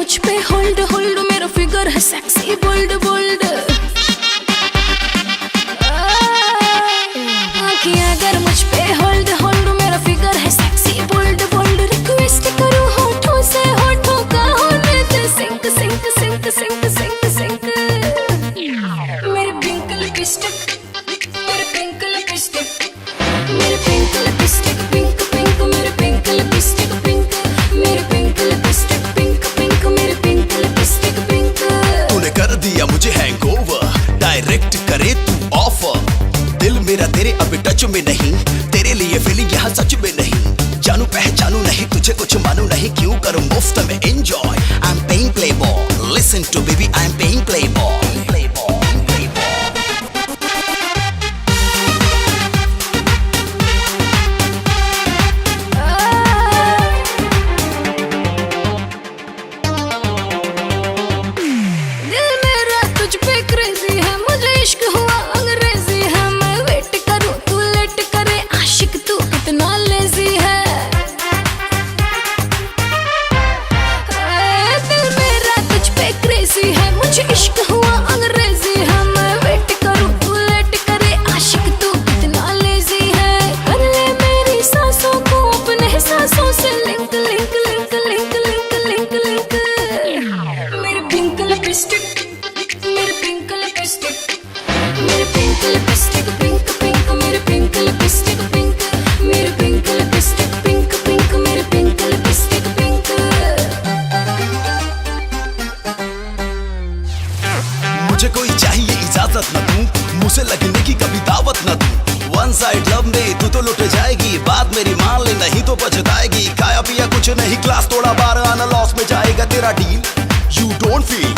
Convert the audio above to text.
मुझ पे hold hold, मेरा फिगर है सेक्सी बोल्ड बोल्ड। आँखें अगर मुझ पे होल्ड होल्ड, मेरा फिगर है सेक्सी बोल्ड बोल्ड। रिक्वेस्ट करूँ होठों से होठों का होने दे sync sync sync sync sync sync. मेरे पिंक लिपस्टिक, मेरे पिंक लिपस्टिक, मेरे पिंक लिपस्टिक पिंक पिंक, मेरे पिंक लिपस्टिक पिंक, मेरे पिंक लिपस्टिक पिंक पिंक, मेरे पिंक लिपस्टिक पिंक। तूने कर दिया मुझे हैंगओवर, डायरेक्ट करे तू ऑफर। दिल मेरा तेरे अभी टच में नहीं, तेरे लिए फीलिंग यहाँ सच में नहीं। जानू पहचानू नहीं तुझे कुछ मानू नहीं, क्यों करूँ मुफ्त में enjoy. I am paying playboy, listen to baby I am paying playboy. मुझे इश्क हुआ अंग्रेजी है, मैं वेट करूं तू लेट करे, आशिक तू कितना लेजी है। कर ले मेरी सांसों को अपने सांसों से link link link link link link link. मेरे पिंक लिपस्टिक, मेरे पिंक लिपस्टिक, मेरे पिंक लिपस्टिक पिंक पिंक, मेरे पिंक लिपस्टिक पिंक, मेरे पिंक लिपस्टिक पिंक पिंक, मेरे पिंक लिपस्टिक पिंक। मुझे कोई चाहिए इजाजत न दूं, मुझसे लगने की कभी दावत न दूं। वन साइड लव में तू तो लुट जाएगी, बात मेरी मान ले नहीं तो पछताएगी। खाया पिया कुछ नहीं, क्लास थोड़ा बार आना लॉस में जाएगा तेरा डील। You don't feel